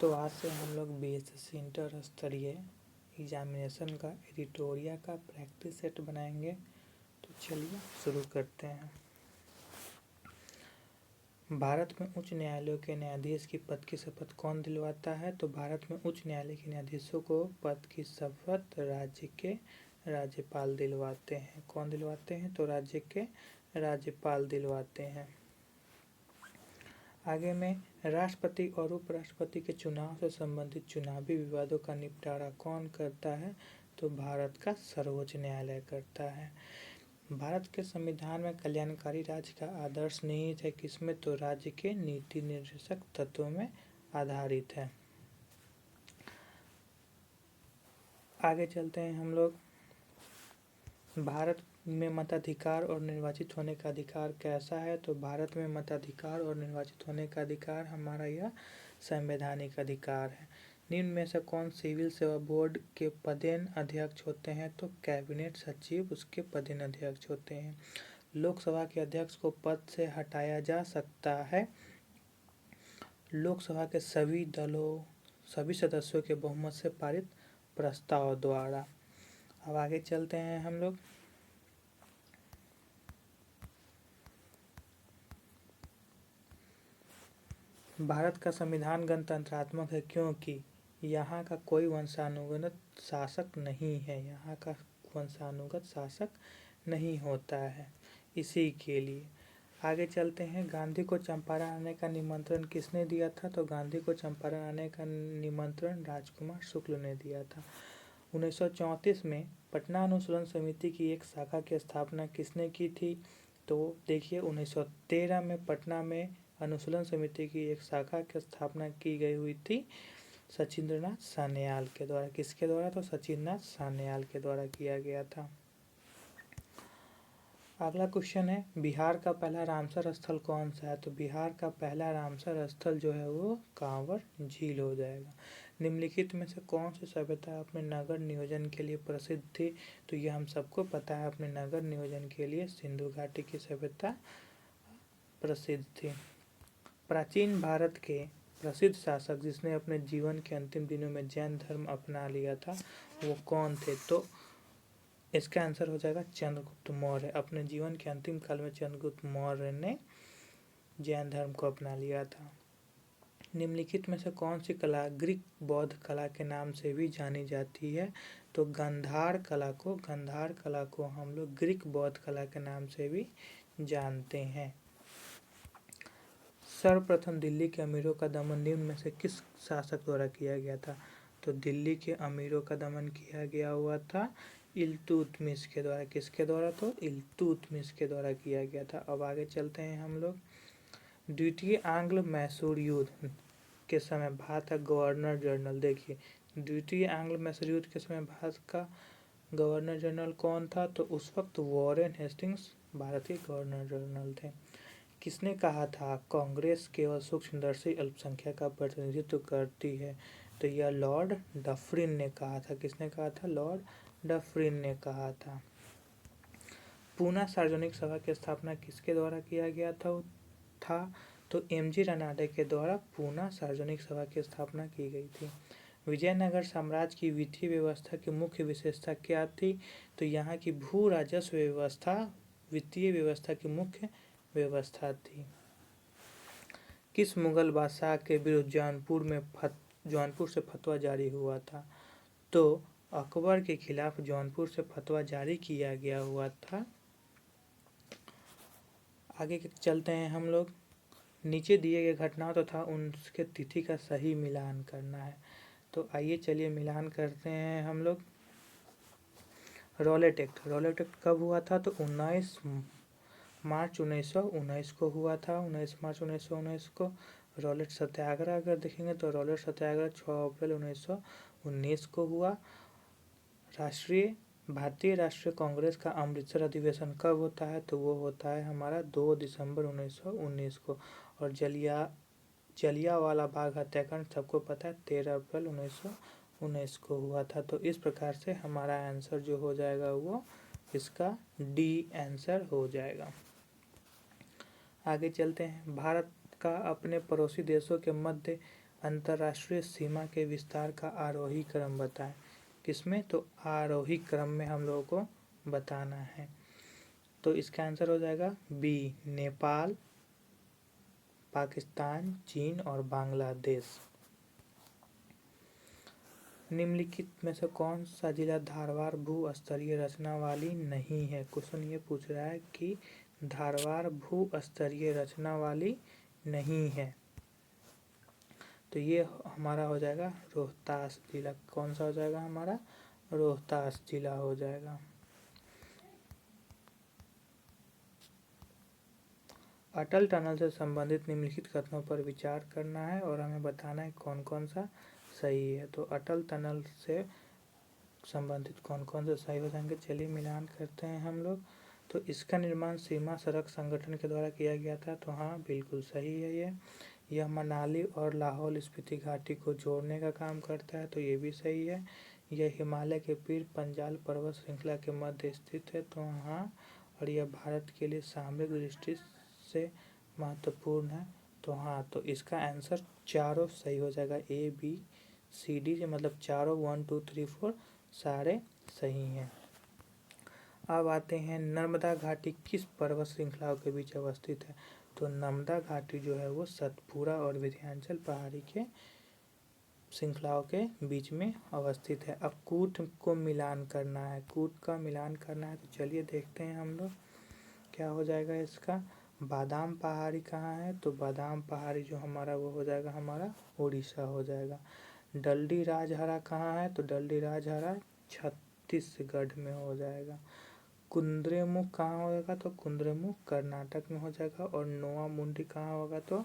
तो आज से हम लोग बीएसएससी इंटर स्तरीय एग्जामिनेशन का एडिटोरिया का प्रैक्टिस सेट बनाएंगे। तो चलिए शुरू करते हैं। भारत में उच्च न्यायालयों के न्यायाधीश की पद की शपथ कौन दिलवाता है? तो भारत में उच्च न्यायालय के न्यायाधीशों को पद की शपथ राज्य के राज्यपाल दिलवाते हैं। कौन दिलवाते हैं? तो राज्य के राज्यपाल दिलवाते हैं। आगे में राष्ट्रपति और उपराष्ट्रपति के चुनाव से संबंधित चुनावी विवादों का निपटारा कौन करता है? तो भारत का सर्वोच्च न्यायालय करता है। भारत के संविधान में कल्याणकारी राज्य का आदर्श निहित है किसमें? तो राज्य के नीति निर्देशक तत्वों में आधारित है। आगे चलते हैं हम लोग। भारत में मताधिकार और निर्वाचित होने का अधिकार कैसा है? तो भारत में मताधिकार और निर्वाचित होने का अधिकार हमारा यह संवैधानिक अधिकार है। निम्न में से कौन सिविल सेवा बोर्ड के पदेन अध्यक्ष होते हैं? तो कैबिनेट सचिव उसके पदेन अध्यक्ष होते हैं। लोकसभा के अध्यक्ष को पद से हटाया जा सकता है लोकसभा के सभी सदस्यों के बहुमत से पारित प्रस्ताव द्वारा। अब आगे चलते हैं हम लोग। भारत का संविधान गणतंत्रात्मक है क्योंकि यहाँ का कोई वंशानुगत शासक नहीं है। यहाँ का वंशानुगत शासक नहीं होता है, इसी के लिए। आगे चलते हैं। गांधी को चंपारण आने का निमंत्रण किसने दिया था? तो गांधी को चंपारण आने का निमंत्रण राजकुमार शुक्ल ने दिया था। 1934 में पटना अनुशीलन समिति की एक शाखा की स्थापना किसने की थी? तो देखिए 1913 में पटना में अनुशीलन समिति की एक शाखा की स्थापना की गई हुई थी सचिंद्रनाथ सान्याल के द्वारा। किसके द्वारा? तो सचिंद्रनाथ सान्याल के द्वारा किया गया था। अगला क्वेश्चन है, बिहार का पहला रामसर स्थल कौन सा है? तो बिहार का पहला रामसर स्थल जो है वो कांवर झील हो जाएगा। निम्नलिखित में से कौन सी सभ्यता अपने नगर नियोजन के लिए प्रसिद्ध थी? तो ये हम सबको पता है, अपने नगर नियोजन के लिए सिंधु घाटी की सभ्यता प्रसिद्ध थी। प्राचीन भारत के प्रसिद्ध शासक जिसने अपने जीवन के अंतिम दिनों में जैन धर्म अपना लिया था वो कौन थे? तो इसका आंसर हो जाएगा चंद्रगुप्त मौर्य। अपने जीवन के अंतिम काल में चंद्रगुप्त मौर्य ने जैन धर्म को अपना लिया था। निम्नलिखित में से कौन सी कला ग्रीक बौद्ध कला के नाम से भी जानी जाती है? तो गांधार कला को हम लोग ग्रीक बौद्ध कला के नाम से भी जानते हैं। सर्वप्रथम दिल्ली के अमीरों का दमन निम्न में से किस शासक द्वारा किया गया था? तो दिल्ली के अमीरों का दमन किया गया हुआ था इल्तुतमिश के द्वारा। किसके द्वारा? तो इल्तुतमिश के द्वारा किया गया था। अब आगे चलते हैं हम लोग। द्वितीय आंग्ल मैसूर युद्ध के समय भारत का गवर्नर जनरल, देखिए द्वितीय आंग्ल मैसूर युद्ध के समय भारत का गवर्नर जनरल कौन था? तो उस वक्त वॉरेन हेस्टिंग्स भारत के गवर्नर जनरल थे। किसने कहा था कांग्रेस केवल सूक्ष्मदर्शी अल्पसंख्यक का प्रतिनिधित्व करती है? तो यह लॉर्ड डफरिन ने कहा था। किसने कहा था? लॉर्ड डफरिन ने कहा था। पूना सार्वजनिक सभा की स्थापना किसके द्वारा किया गया था? तो एमजी रनाडे के द्वारा पूना सार्वजनिक सभा की स्थापना की गई थी। विजयनगर साम्राज्य की वित्तीय व्यवस्था की मुख्य विशेषता क्या थी? तो यहाँ की भू राजस्व व्यवस्था वित्तीय व्यवस्था की मुख्य व्यवस्था थी। किस मुगल बादशाह के विरुद्ध जौनपुर से फतवा जारी हुआ था? तो अकबर के खिलाफ जौनपुर से फतवा जारी किया गया हुआ था। आगे चलते हैं हम लोग। नीचे दिए गए घटनाओं तथा उनके तिथि का सही मिलान करना है। तो आइए चलिए मिलान करते हैं हम लोग। रॉलेट एक्ट कब हुआ था? तो 19 मार्च 1919 को हुआ था। 19 मार्च 1919 को। रॉलेट सत्याग्रह अगर देखेंगे तो रॉलेट सत्याग्रह 6 अप्रैल 1919 को हुआ। भारतीय राष्ट्रीय कांग्रेस का अमृतसर अधिवेशन कब होता है? तो वो होता है हमारा 2 दिसंबर 1919 को। और जलियांवाला बाग हत्याकांड सबको पता है 13 अप्रैल 1919 को हुआ था। तो इस प्रकार से हमारा आंसर जो हो जाएगा वो इसका डी आंसर हो जाएगा। आगे चलते हैं। भारत का अपने पड़ोसी देशों के मध्य अंतर्राष्ट्रीय सीमा के विस्तार का आरोही क्रम बताएं। किसमें? तो आरोही क्रम में हम लोगों को बताना है। तो इसका आंसर हो जाएगा बी, नेपाल, पाकिस्तान, चीन और बांग्लादेश। निम्नलिखित में से कौन सा जिला धारवाड़ भू स्तरीय रचना वाली नहीं है? क्वेश्चन ये पूछ रहा है कि धारवाड़ भू स्तरीय रचना वाली नहीं है, तो ये हमारा हो जाएगा रोहतास जिला। कौन सा हो जाएगा हमारा? रोहतास जिला हो जाएगा। अटल टनल से संबंधित निम्नलिखित कथनों पर विचार करना है और हमें बताना है कौन कौन सा सही है। तो अटल टनल से संबंधित कौन कौन से सही हो जाएंगे, चलिए मिलान करते हैं हम लोग। तो इसका निर्माण सीमा सड़क संगठन के द्वारा किया गया था, तो हाँ बिल्कुल सही है। यह मनाली और लाहौल स्पीति घाटी को जोड़ने का काम करता है, तो ये भी सही है। यह हिमालय के पीर पंजाल पर्वत श्रृंखला के मध्य स्थित है, तो हाँ। और यह भारत के लिए सामरिक दृष्टि से महत्वपूर्ण है, तो हाँ। तो इसका आंसर चारों सही हो जाएगा, ए बी सी डी, मतलब चारों 1 2 3 4 सारे सही हैं। अब आते हैं नर्मदा घाटी किस पर्वत श्रृंखलाओं के बीच अवस्थित है? तो नर्मदा घाटी जो है वो सतपुरा और विंध्याचल पहाड़ी के श्रृंखलाओं के बीच में अवस्थित है। अब कूट को मिलान करना है, कूट का मिलान करना है, तो चलिए देखते हैं हम लोग क्या हो जाएगा इसका। बादाम पहाड़ी कहाँ है? तो बादाम पहाड़ी जो हमारा वो हो जाएगा हमारा उड़ीसा हो जाएगा। डलडी राजहरा कहाँ है? तो डलडी राजहरा छत्तीसगढ़ में हो जाएगा। कुद्रेमुख कहाँ होगा? तो कुद्रेमुख कर्नाटक में हो जाएगा। और नोआ मुंडी कहाँ होगा? तो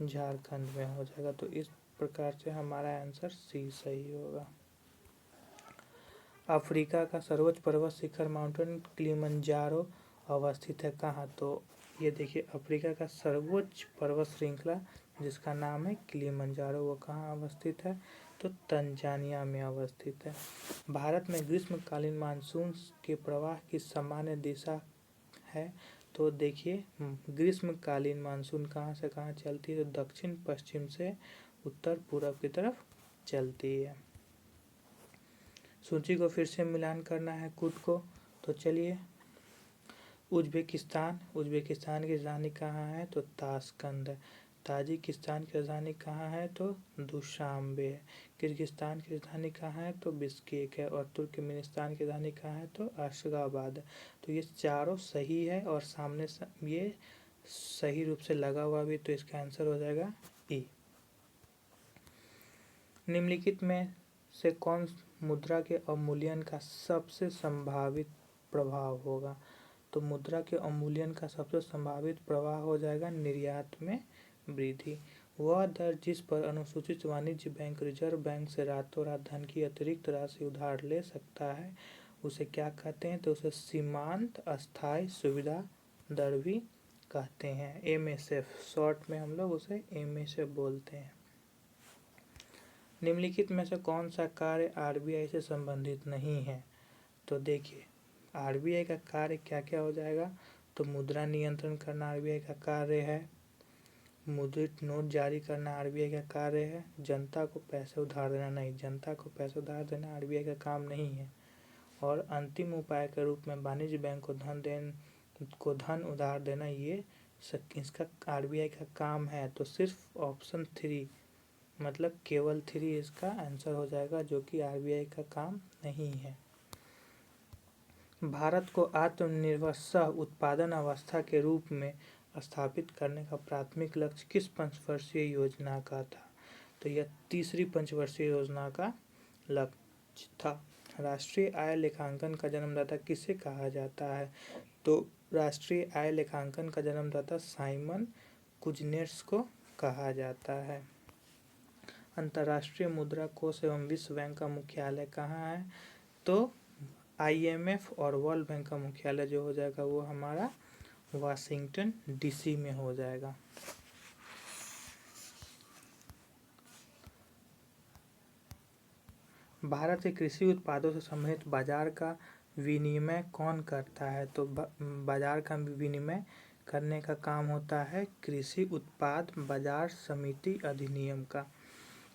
झारखंड में हो जाएगा। तो इस प्रकार से हमारा आंसर सी सही होगा। अफ्रीका का सर्वोच्च पर्वत शिखर माउंटेन किलिमंजारो अवस्थित है कहाँ? तो ये देखिए अफ्रीका का सर्वोच्च पर्वत श्रृंखला जिसका नाम है किलिमंजारो, वो कहाँ अवस्थित है? तो तंजानिया में अवस्थित है। भारत में ग्रीष्मकालीन मानसून के प्रवाह की सामान्य दिशा है, तो देखिए ग्रीष्मकालीन मानसून कहाँ से कहाँ चलती है? तो दक्षिण पश्चिम से उत्तर पूर्व की तरफ चलती है। सूची को फिर से मिलान करना है कूट को, तो चलिए। उज्बेकिस्तान की राजधानी कहाँ है? तो ताशकंद है। ताजिकिस्तान की राजधानी कहाँ है? तो दुशांबे है। किर्गिस्तान की राजधानी कहाँ है? तो बिश्केक है। और तुर्कमेनिस्तान की राजधानी कहाँ है? तो अशगाबाद है। तो ये चारों सही है और सामने ये सही रूप से लगा हुआ भी, तो इसका आंसर हो जाएगा ई। निम्नलिखित में से कौन मुद्रा के अवमूल्यन का सबसे संभावित प्रभाव होगा? तो मुद्रा के अवमूल्यन का सबसे संभावित प्रभाव हो जाएगा निर्यात में वृद्धि। वह दर जिस पर अनुसूचित वाणिज्य बैंक रिजर्व बैंक से रातों रात धन की अतिरिक्त राशि उधार ले सकता है, उसे क्या कहते हैं? तो उसे सीमांत अस्थायी सुविधा दर भी कहते हैं, MSF शॉर्ट में हम लोग उसे MSF बोलते हैं। निम्नलिखित में से कौन सा कार्य RBI से संबंधित नहीं है? तो देखिए RBI का कार्य क्या क्या हो जाएगा? तो मुद्रा नियंत्रण करना RBI का कार्य है, मुद्रित नोट जारी करना RBI का कार्य है, जनता को पैसे उधार देना नहीं, जनता को पैसे उधार देना RBI का काम नहीं है, और अंतिम उपाय के रूप में वाणिज्य बैंक को धन उधार देना ये इसका RBI का काम है। तो सिर्फ ऑप्शन 3 मतलब केवल 3 इसका आंसर हो जाएगा, जो कि RBI का काम नहीं है। भारत को आत्मनिर्भर सह उत्पादन अवस्था के रूप में स्थापित करने का प्राथमिक लक्ष्य किस पंचवर्षीय योजना का था? तो यह तीसरी पंचवर्षीय योजना का लक्ष्य था। राष्ट्रीय आय लेखांकन का जन्मदाता किसे कहा जाता है? तो राष्ट्रीय आय लेखांकन का जन्मदाता साइमन कुजनेट्स को कहा जाता है। अंतर्राष्ट्रीय मुद्रा कोष एवं विश्व बैंक का मुख्यालय कहाँ है? तो IMF और वर्ल्ड बैंक का मुख्यालय जो हो जाएगा वो हमारा वाशिंगटन DC में हो जाएगा। भारत के कृषि उत्पादों से संबंधित बाजार का विनियमन कौन करता है? तो बाजार का विनियमन करने का काम होता है कृषि उत्पाद बाजार समिति अधिनियम का।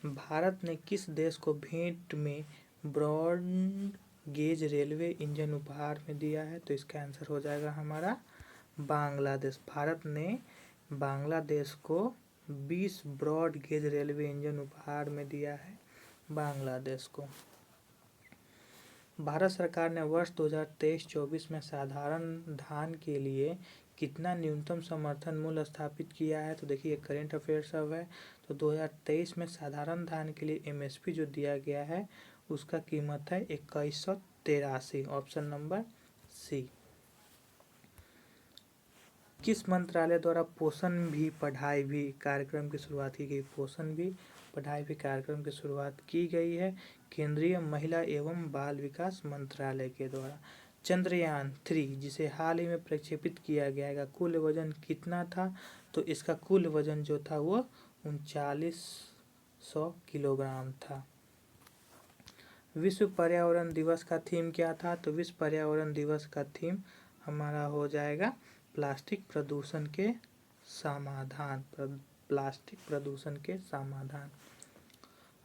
भारत ने किस देश को भेंट में ब्रॉड गेज रेलवे इंजन उपहार में दिया है? तो इसका आंसर हो जाएगा हमारा बांग्लादेश। भारत ने बांग्लादेश को 20 ब्रॉड गेज रेलवे इंजन उपहार में दिया है बांग्लादेश को। भारत सरकार ने वर्ष 2023-24 में साधारण धान के लिए कितना न्यूनतम समर्थन मूल्य स्थापित किया है? तो देखिए करेंट अफेयर सब है। तो 2023 में साधारण धान के लिए एमएसपी जो दिया गया है उसका कीमत है 2183। Option number C. किस मंत्रालय द्वारा पोषण भी पढ़ाई भी कार्यक्रम की शुरुआत की गई? पोषण भी पढ़ाई भी कार्यक्रम की शुरुआत की गई है केंद्रीय महिला एवं बाल विकास मंत्रालय के द्वारा। चंद्रयान 3 जिसे हाल ही में प्रक्षेपित किया गया है, कुल वजन कितना था? तो इसका कुल वजन जो था वो 3900 किलोग्राम था। विश्व पर्यावरण दिवस का थीम क्या था? तो विश्व पर्यावरण दिवस का थीम हमारा हो जाएगा प्लास्टिक प्रदूषण के समाधान। प्लास्टिक प्रदूषण के समाधान।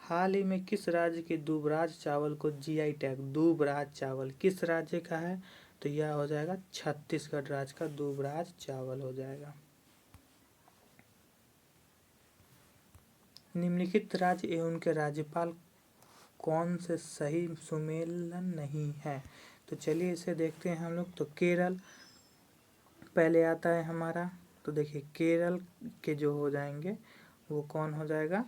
हाल ही में किस राज्य के दूबराज चावल को जीआई टैग, दूबराज चावल किस राज्य का है? तो यह हो जाएगा छत्तीसगढ़ राज्य का दूबराज चावल हो जाएगा। निम्नलिखित राज्य एवं उनके राज्यपाल कौन से सही सुमेलन नहीं है? तो चलिए इसे देखते हैं हम लोग। तो केरल पहले आता है हमारा। तो देखिए केरल के जो हो जाएंगे वो कौन हो जाएगा?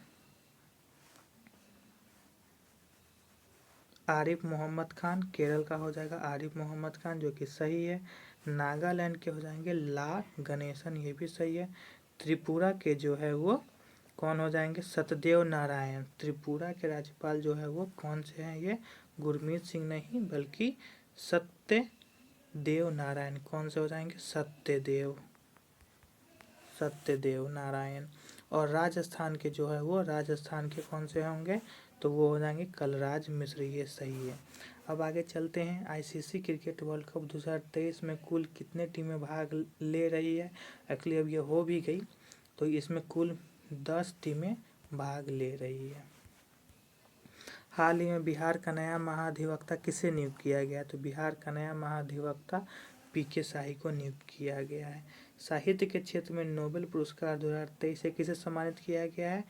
आरिफ मोहम्मद खान केरल का हो जाएगा आरिफ मोहम्मद खान, जो कि सही है। नागालैंड के हो जाएंगे ला गणेशन, ये भी सही है। त्रिपुरा के जो है वो कौन हो जाएंगे? सत्यदेव नारायण। त्रिपुरा के राज्यपाल जो है वो कौन से हैं? ये गुरमीत सिंह नहीं बल्कि सत्यदेव नारायण। कौन से हो जाएंगे? सत्यदेव नारायण। और राजस्थान के जो है वो राजस्थान के कौन से होंगे? तो वो हो जाएंगे कलराज मिश्र, ये सही है। अब आगे चलते हैं। आईसीसी क्रिकेट वर्ल्ड कप 2023 में कुल कितने टीमें भाग ले रही है? एक्चुअली अब ये हो भी गई। तो इसमें कुल 10 टीमें भाग ले रही है। हाल ही में बिहार का नया महाधिवक्ता किसे नियुक्त किया गया? तो बिहार का नया महाधिवक्ता पीके शाही को नियुक्त किया गया है। साहित्य के क्षेत्र में नोबेल पुरस्कार 2023 से किसे सम्मानित किया गया है?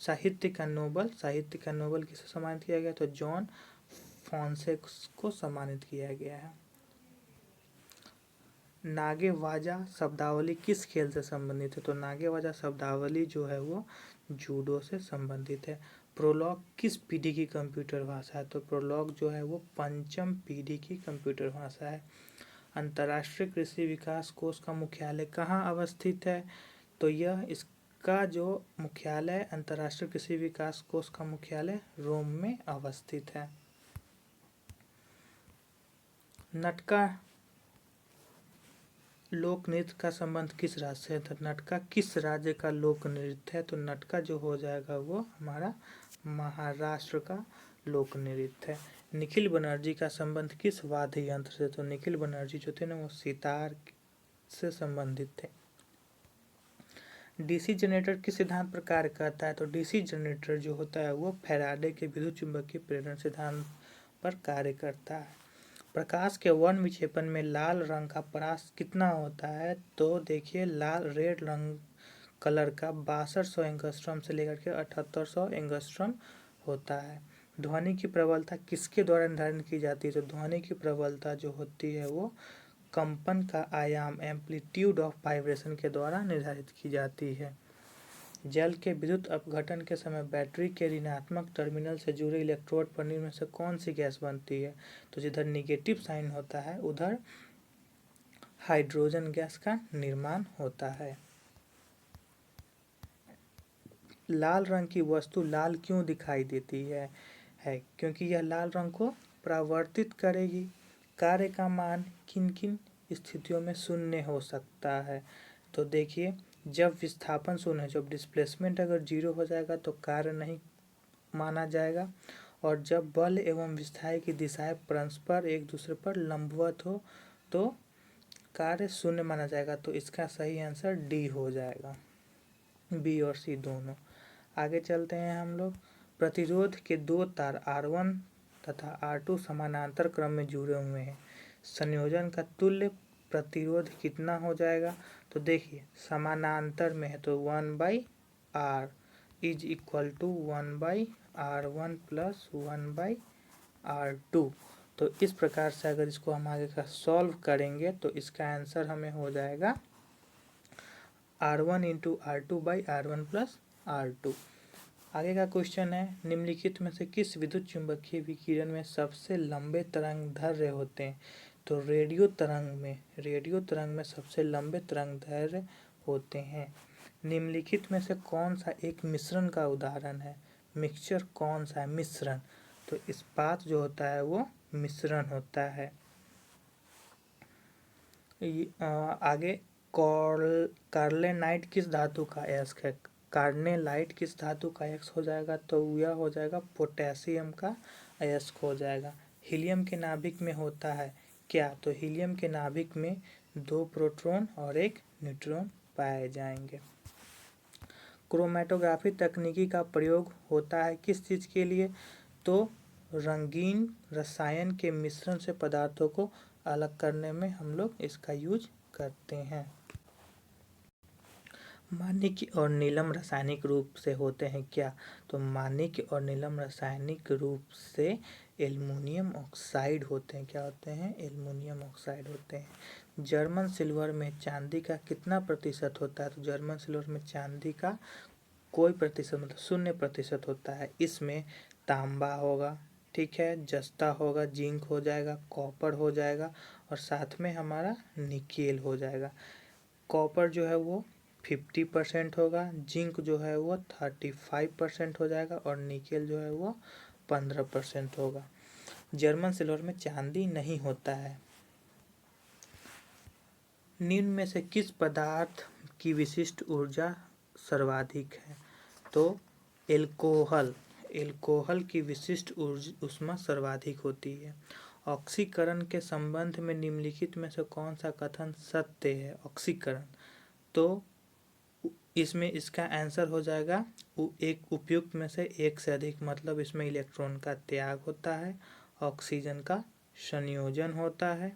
साहित्य का नोबेल किसे सम्मानित किया गया? तो जॉन फॉन्सेक को सम्मानित किया गया है। नागेवाजा शब्दावली किस खेल से संबंधित है? तो नागेवाजा शब्दावली जो है वो जूडो से संबंधित है। प्रोलॉग किस पीढ़ी की कंप्यूटर भाषा है? तो प्रोलॉग जो है वो 5वीं पीढ़ी की कंप्यूटर भाषा है। अंतर्राष्ट्रीय कृषि विकास कोष का मुख्यालय कहाँ अवस्थित है? तो यह इसका जो मुख्यालय अंतर्राष्ट्रीय कृषि विकास कोष का मुख्यालय रोम में अवस्थित है। नटका लोक नृत्य का संबंध किस राज्य से है? तो नटका किस राज्य का लोक नृत्य है? तो नटका जो हो जाएगा वो हमारा महाराष्ट्र का लोक नृत्य है। निखिल बनर्जी का संबंध किस वाद्य यंत्र से? तो निखिल बनर्जी जो थे ना वो सितार से संबंधित थे। डीसी जनरेटर किस सिद्धांत पर कार्य करता है? तो डीसी जनरेटर जो होता है वो फैराडे के विद्युत चुंबकीय प्रेरण सिद्धांत पर कार्य करता है। प्रकाश के वर्ण विक्षेपण में लाल रंग का परास कितना होता है? तो देखिए लाल रेड रंग कलर का 6200 एंगस्ट्रॉम से लेकर के 7800 एंगस्ट्रॉम होता है। ध्वनि की प्रबलता किसके द्वारा निर्धारित की जाती है? तो ध्वनि की प्रबलता जो होती है वो कंपन का आयाम एम्पलीट्यूड ऑफ वाइब्रेशन के द्वारा निर्धारित की जाती है। जल के विद्युत अपघटन के समय बैटरी के ऋणात्मक टर्मिनल से जुड़े इलेक्ट्रोड पर निम्न में से कौन सी गैस बनती है? तो जिधर निगेटिव साइन होता है उधर हाइड्रोजन गैस का निर्माण होता है। लाल रंग की वस्तु लाल क्यों दिखाई देती है? क्योंकि यह लाल रंग को परावर्तित करेगी। कार्य का मान किन किन स्थितियों में शून्य हो सकता है? तो देखिए जब विस्थापन शून्य है, जब डिस्प्लेसमेंट अगर 0 हो जाएगा तो कार्य नहीं माना जाएगा। और जब बल एवं विस्थापन की दिशाएं परस्पर एक दूसरे पर लंबवत हो तो कार्य शून्य माना जाएगा। तो इसका सही आंसर डी हो जाएगा, बी और सी दोनों। आगे चलते हैं हम लोग। प्रतिरोध के दो तार R1 तथा R2 समानांतर क्रम में जुड़े हुए हैं, संयोजन का तुल्य प्रतिरोध कितना हो जाएगा? तो देखिए समानांतर में है तो 1/R is equal to 1/R1 plus 1/R2। तो इस प्रकार से अगर इसको हम आगे का सॉल्व करेंगे तो इसका आंसर हमें हो जाएगा R1 into R2/R1 plus R2। आगे का क्वेश्चन है, निम्नलिखित में से किस विद्युत चुंबकीय विकिरण में सबसे लंबे तरंगदैर्घ्य होते हैं? तो रेडियो तरंग में सबसे लंबे तरंगदैर्घ्य होते हैं। निम्नलिखित में से कौन सा एक मिश्रण का उदाहरण है? मिक्सचर कौन सा है? मिश्रण। तो इस्पात जो होता है वो मिश्रण होता है। आगे कार्लेनाइट किस धातु का अयस्क है? कार्नेलाइट किस धातु का अयस्क हो जाएगा? तो यह हो जाएगा पोटेशियम का अयस्क हो जाएगा। हीलियम के नाभिक में होता है क्या? तो हीलियम के नाभिक में 2 प्रोटॉन और 1 न्यूट्रॉन पाए जाएंगे। क्रोमैटोग्राफी तकनीकी का प्रयोग होता है किस चीज़ के लिए? तो रंगीन रसायन के मिश्रण से पदार्थों को अलग करने में हम लोग इसका यूज करते हैं। माणिक्य और नीलम रासायनिक रूप से होते हैं क्या? तो माणिक्य और नीलम रासायनिक रूप से एल्युमिनियम ऑक्साइड होते हैं। क्या होते हैं? एल्युमिनियम ऑक्साइड होते हैं। जर्मन सिल्वर में चांदी का कितना प्रतिशत होता है? तो जर्मन सिल्वर में चांदी का कोई प्रतिशत मतलब 0% होता है। इसमें तांबा होगा, ठीक है, जस्ता होगा, जिंक हो जाएगा, कॉपर हो जाएगा और साथ में हमारा निकेल हो जाएगा। कॉपर जो है वो 50% होगा, जिंक जो है वो 35% हो जाएगा और निकेल जो है वो 15% होगा। जर्मन सिल्वर में चांदी नहीं होता है। निम्न में से किस पदार्थ की विशिष्ट ऊर्जा सर्वाधिक है? तो एल्कोहल की विशिष्ट ऊष्मा सर्वाधिक होती है। ऑक्सीकरण के संबंध में निम्नलिखित में से कौन सा कथन सत्य है? ऑक्सीकरण, तो इसमें इसका आंसर हो जाएगा एक उपयुक्त में से एक से अधिक, मतलब इसमें इलेक्ट्रॉन का त्याग होता है, ऑक्सीजन का संयोजन होता है।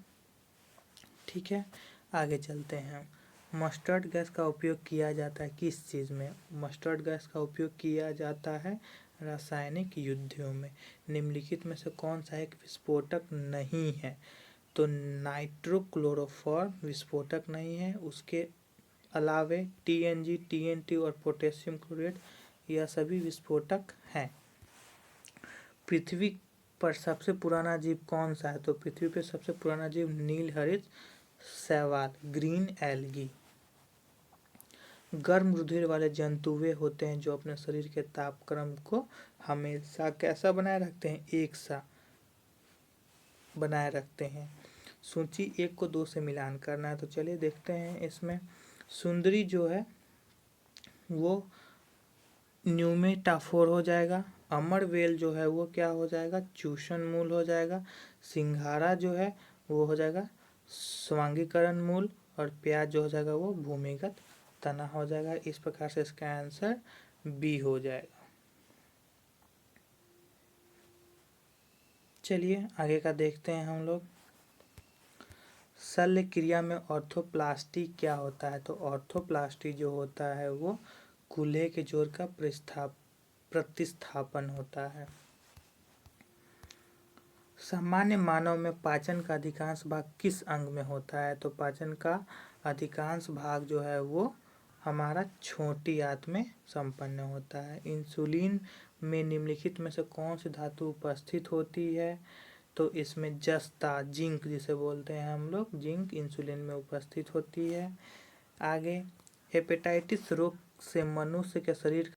ठीक है, आगे चलते हैं। मस्टर्ड गैस का उपयोग किया जाता है किस चीज़ में? मस्टर्ड गैस का उपयोग किया जाता है रासायनिक युद्धों में। निम्नलिखित में से कौन सा एक विस्फोटक नहीं है? तो नाइट्रोक्लोरोफॉर्म विस्फोटक नहीं है। उसके अलावे TNG, TNT और पोटेशियम क्लोराइड यह सभी विस्फोटक हैं। पृथ्वी पर सबसे पुराना जीव कौन सा है? तो पृथ्वी पर सबसे पुराना जीव नीलहरित शैवाल, ग्रीन एल्गी। गर्म रुधिर वाले जंतु वे होते हैं जो अपने शरीर के तापक्रम को हमेशा कैसा बनाए रखते हैं? एक सा बनाए रखते हैं। सूची 1 को 2 से मिलान करना है, तो चलिए देखते हैं। इसमें सुंदरी जो है वो न्यूमेटाफोर हो जाएगा। अमरवेल जो है वो क्या हो जाएगा? चूषण मूल हो जाएगा। सिंघाड़ा जो है वो हो जाएगा स्वांगीकरण मूल और प्याज जो हो जाएगा वो भूमिगत तना हो जाएगा। इस प्रकार से इसका आंसर बी हो जाएगा। चलिए आगे का देखते हैं हम लोग। शल्य क्रिया में ऑर्थोप्लास्टी क्या होता है? तो ऑर्थोप्लास्टी जो होता है वो कूल्हे के जोड़ का प्रतिस्थापन होता है। सामान्य मानव में पाचन का अधिकांश भाग किस अंग में होता है? तो पाचन का अधिकांश भाग जो है वो हमारा छोटी आंत में संपन्न होता है। इंसुलिन में निम्नलिखित में से कौन सी धातु उपस्थित होती है? तो इसमें जस्ता, जिंक जिसे बोलते हैं हम लोग, जिंक इंसुलिन में उपस्थित होती है। आगे हेपेटाइटिस रोग से मनुष्य के शरीर